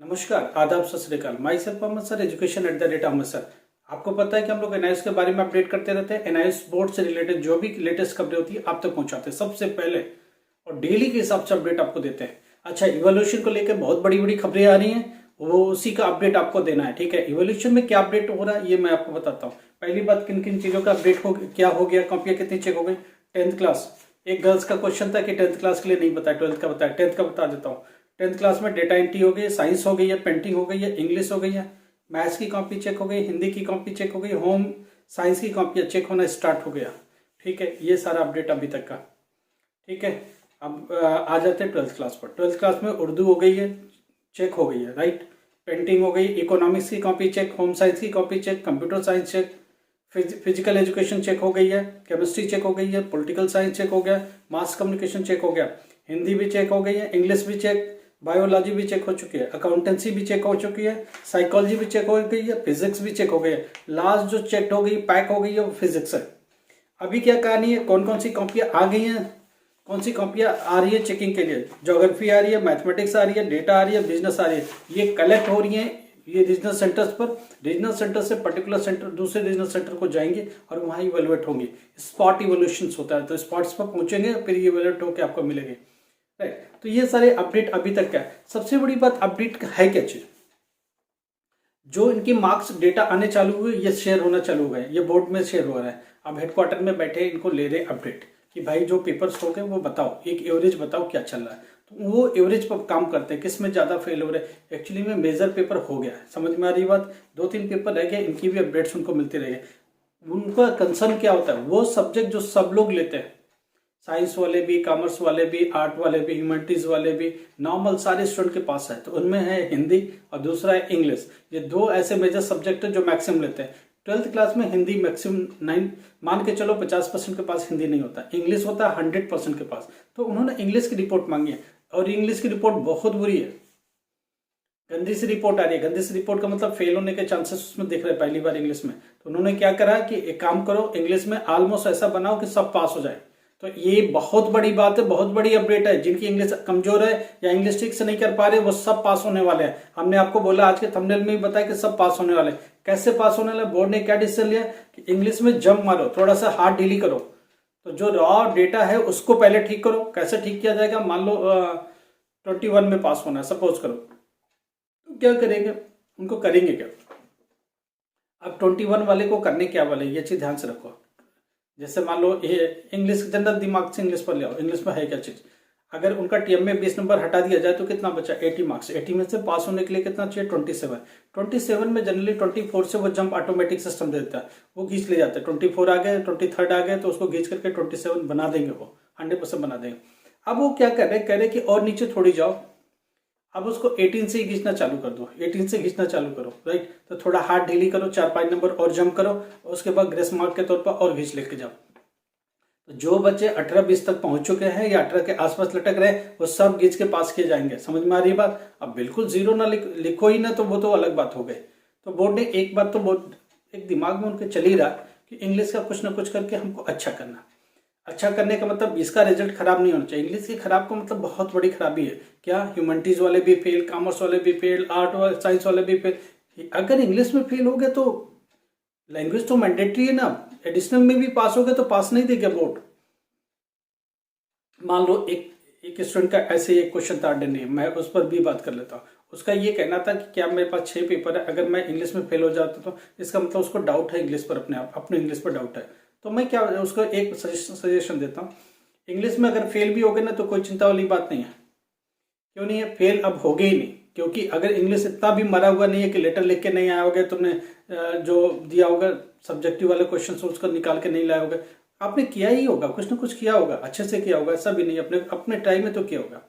नमस्कार, आदाब, सत श्री अकाल। Myself Ahmad sir, education at the rate Ahmad sir. आपको पता है कि हम लोग एनआईएस के बारे में अपडेट करते रहते हैं। एनआईएस बोर्ड से रिलेटेड जो भी लेटेस्ट खबरें होती है आप तक पहुंचाते हैं सबसे पहले और डेली के हिसाब से अपडेट आपको देते हैं। अच्छा, इवोल्यूशन को लेकर बहुत बड़ी बड़ी खबरें आ रही हैं, वो उसी का अपडेट आपको देना है। ठीक है, इवोल्यूशन में क्या अपडेट हो रहा है ये मैं आपको बताता हूँ। पहली बात, किन किन चीजों का अपडेट हो क्या हो गया, कॉपियां कितनी चेक हो गई। 10th क्लास, एक गर्ल्स का क्वेश्चन था कि 10th क्लास के लिए नहीं बताया, 12th का बताया, 10th का बता देता हूँ। 10th क्लास में डेटा एंट्री हो गई, साइंस हो गई है, पेंटिंग हो गई है, इंग्लिश हो गई है, मैथ्स की कॉपी चेक हो गई, हिंदी की कॉपी चेक हो गई, होम साइंस की कॉपी चेक होना स्टार्ट हो गया। ठीक है, ये सारा अपडेट अभी तक का। ठीक है, अब आ जाते हैं 12th क्लास पर। 12th क्लास में उर्दू हो गई है, चेक हो गई है, राइट। पेंटिंग हो गई, इकोनॉमिक्स की कॉपी चेक, होम साइंस की copy check, computer science check, physical education check हो गई है, केमिस्ट्री चेक हो गई है, पॉलिटिकल साइंस चेक हो गया, मास कम्युनिकेशन चेक हो गया, हिंदी भी चेक हो गई है, इंग्लिश भी चेक, बायोलॉजी भी चेक हो चुकी है, अकाउंटेंसी भी चेक हो चुकी है, साइकोलॉजी भी चेक हो गई है, फिजिक्स भी चेक हो गई है। लास्ट जो चेक हो गई, पैक हो गई है, वो फिजिक्स है। अभी क्या कहानी है, कौन कौन सी कॉपियां आ गई हैं, कौन सी कॉपियां आ रही है चेकिंग के लिए। ज्योग्राफी आ रही है, मैथमेटिक्स आ रही है, डेटा आ रही है, बिजनेस आ रही है। ये कलेक्ट हो रही है ये रीजनल सेंटर्स पर। रीजनल सेंटर से पर्टिकुलर सेंटर दूसरे रीजनल सेंटर को जाएंगे और वहां इवेलुएट होंगे। स्पॉट इवोल्यूशन होता है, तो स्पॉट्स पर पहुंचेंगे फिर ये इवेलुएट होकर आपको मिलेंगे, राइट। तो ये सारे अपडेट अभी तक क्या है। सबसे बड़ी बात, अपडेट है क्या चीज, जो इनकी मार्क्स डेटा आने चालू हुए, ये शेयर होना चालू हुआ है, ये बोर्ड में शेयर हो रहा है। अब हेडक्वार्टर में बैठे इनको ले रहे अपडेट कि भाई जो पेपर्स हो गए वो बताओ, एक एवरेज बताओ क्या चल रहा है। तो वो एवरेज पर काम करते हैं, किस में ज्यादा फेल हो रहे हैं। एक्चुअली में मेजर पेपर हो गया है, समझ में आ रही बात। 2-3 पेपर रह गए, इनकी भी अपडेट्स उनको मिलते रहेंगे। उनका कंसर्न क्या होता है, वो सब्जेक्ट जो सब लोग लेते हैं, साइंस वाले भी, कॉमर्स वाले भी, आर्ट वाले भी, ह्यूमैनिटीज वाले भी, नॉर्मल सारे स्टूडेंट के पास है। तो उनमें है हिंदी और दूसरा है इंग्लिश। ये दो ऐसे मेजर सब्जेक्ट है जो मैक्सिमम लेते हैं। 12th क्लास में हिंदी मैक्सिमम 9, मान के चलो 50% के पास हिंदी नहीं होता, इंग्लिश होता है 100% के पास। तो उन्होंने इंग्लिश की रिपोर्ट मांगी है और इंग्लिश की रिपोर्ट बहुत बुरी है, गंदी सी रिपोर्ट आ रही है। गंदी सी रिपोर्ट का मतलब फेल होने के चांसेस उसमें दिख रहे हैं पहली बार इंग्लिश में। तो उन्होंने क्या करा कि एक काम करो, इंग्लिश में ऑलमोस्ट ऐसा बनाओ कि सब पास हो जाए। तो ये बहुत बड़ी बात है, बहुत बड़ी अपडेट है। जिनकी इंग्लिश कमजोर है या इंग्लिश ठीक से नहीं कर पा रहे, वो सब पास होने वाले हैं। हमने आपको बोला आज के थंबनेल में भी बताया कि सब पास होने वाले हैं। कैसे पास होने वाले, बोर्ड ने क्या डिसीजन लिया कि इंग्लिश में जंप मारो, थोड़ा सा हाथ ढीली करो। तो जो रॉ डेटा है उसको पहले ठीक करो। कैसे ठीक किया जाएगा, मान लो 21 में पास होना है सपोज करो, तो क्या करेंगे, उनको करेंगे क्या। अब 21 वाले को करने क्या वाले, ये चीज ध्यान से रखो। जैसे मान लो ये इंग्लिश, जनरल दिमाग से इंग्लिश पर ले आओ, इंग्लिश में है क्या चीज। अगर उनका टीएम में 20 नंबर हटा दिया जाए तो कितना बचा, 80 मार्क्स। 80 में से पास होने के लिए कितना चाहिए, 27। 27 में जनरली 24 से वो जंप ऑटोमेटिक सिस्टम दे देता है, वो खींच ले जाता है। 24 आ गए, 23 आ गए, तो उसको खींच करके 27 बना देंगे, वो 100% बना देंगे। अब वो क्या कर रहे हैं, कह रहे कि और नीचे थोड़ी जाओ, अब उसको 18 से ही खींचना चालू कर दो, 18 से खींचना चालू करो, राइट। तो थोड़ा हाथ ढीली करो, 4-5 नंबर और जंप करो, उसके बाद ग्रेस मार्क के तौर पर और खींच लेके जाओ। तो जो बच्चे 18-20 तक पहुंच चुके हैं या 18 के आसपास लटक रहे हैं, वो सब गीच के पास किए जाएंगे। समझ में आ रही बात। अब बिल्कुल जीरो ना लिखो ही ना, तो वो तो अलग बात हो गई। तो बोर्ड ने एक बात तो बहुत एक दिमाग में उनके चल ही रहा कि इंग्लिश का कुछ ना कुछ करके हमको अच्छा करना। अच्छा करने का मतलब इसका रिजल्ट खराब नहीं होना चाहिए। इंग्लिश की खराब का मतलब बहुत बड़ी खराबी है क्या, ह्यूमैनिटीज वाले भी फेल, कॉमर्स वाले भी फेल, आर्ट वाले, साइंस वाले भी फेल। अगर इंग्लिश में फेल हो गए तो लैंग्वेज तो मैंडेटरी है ना, एडिशनल में भी पास हो गए तो पास नहीं देगा बोर्ड। मान लो एक स्टूडेंट का ऐसे ही एक क्वेश्चन था अटेंड, मैं उस पर भी बात कर लेता हूँ। उसका ये कहना था कि क्या मेरे पास 6 पेपर है, अगर मैं इंग्लिश में फेल हो जाता तो इसका मतलब उसको डाउट है इंग्लिश पर, अपने आप अपने इंग्लिश पर डाउट है। तो मैं क्या उसको एक सजेशन देता हूँ, इंग्लिश में अगर फेल भी हो गए ना तो कोई चिंता वाली बात नहीं है। क्यों नहीं है, फेल अब हो गए ही नहीं। क्योंकि अगर इंग्लिश इतना भी मरा हुआ नहीं है कि लेटर लिख के नहीं आया होगा, तुमने जो दिया होगा सब्जेक्टिव वाले क्वेश्चन उसको निकाल के नहीं लाया होगा, आपने किया ही होगा, कुछ ना कुछ किया होगा, अच्छे से किया होगा, ऐसा भी नहीं, अपने अपने टाइम में तो किया होगा।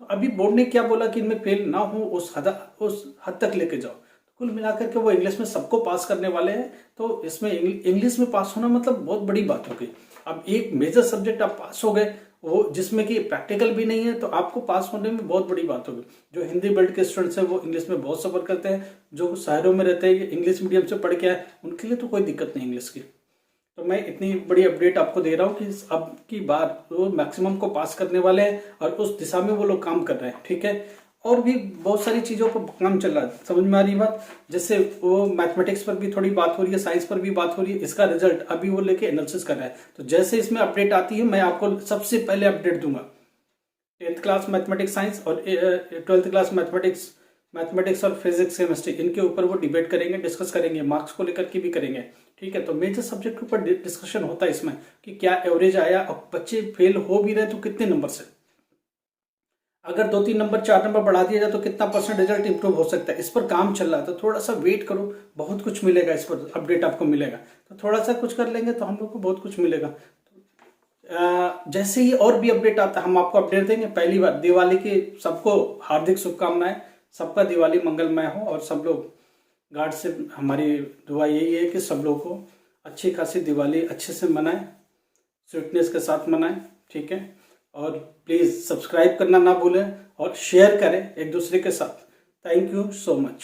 तो अभी बोर्ड ने क्या बोला कि इनमें फेल ना हो, उस हद तक लेके जाओ। तो कुल मिलाकर के वो इंग्लिश में सबको पास करने वाले हैं। तो इसमें इंग्लिश में पास होना मतलब बहुत बड़ी बात हो गई। अब एक मेजर सब्जेक्ट आप पास हो गए, वो जिसमें कि प्रैक्टिकल भी नहीं है, तो आपको पास होने में बहुत बड़ी बात होगी। जो हिंदी बेल्ट के स्टूडेंट्स हैं वो इंग्लिश में बहुत सफर करते हैं, जो शहरों में रहते हैं इंग्लिश मीडियम से पढ़ के आए, उनके लिए तो कोई दिक्कत नहीं इंग्लिश की। तो मैं इतनी बड़ी अपडेट आपको दे रहा हूँ कि अब की बार वो मैक्सिमम को पास करने वाले हैं और उस दिशा में वो लोग काम कर रहे हैं, ठीक है। और भी बहुत सारी चीज़ों पर काम चल रहा है। समझ में आ रही बात? जैसे वो मैथमेटिक्स पर भी थोड़ी बात हो रही है, साइंस पर भी बात हो रही है, इसका रिजल्ट अभी वो लेके एनालिसिस कर रहा है। तो जैसे इसमें अपडेट आती है मैं आपको सबसे पहले अपडेट दूंगा। 10th क्लास मैथमेटिक्स साइंस और 12th क्लास मैथमेटिक्स और फिजिक्स केमिस्ट्री, इनके ऊपर वो डिबेट करेंगे, डिस्कस करेंगे, मार्क्स को लेकर के भी करेंगे। ठीक है, तो मेजर सब्जेक्ट के ऊपर डिस्कशन होता है इसमें कि क्या एवरेज आया और बच्चे फेल हो भी रहे तो कितने नंबर से, अगर 2-3 नंबर 4 नंबर बढ़ा दिया जाए तो कितना परसेंट रिजल्ट इंप्रूव हो सकता है। इस पर काम चल रहा है, तो थोड़ा सा वेट करो, बहुत कुछ मिलेगा, इस पर अपडेट आपको मिलेगा। तो थोड़ा सा कुछ कर लेंगे तो हम लोग को बहुत कुछ मिलेगा। जैसे ही और भी अपडेट आता है हम आपको अपडेट देंगे। पहली बार दिवाली की सबको हार्दिक शुभकामनाएं, सबका दिवाली मंगलमय हो और सब लोग गॉड से हमारी दुआ यही है कि सब लोग को अच्छी खासी दिवाली अच्छे से मनाएं, स्वीटनेस के साथ मनाएं। ठीक है, और प्लीज़ सब्सक्राइब करना ना भूलें और शेयर करें एक दूसरे के साथ। Thank you so much.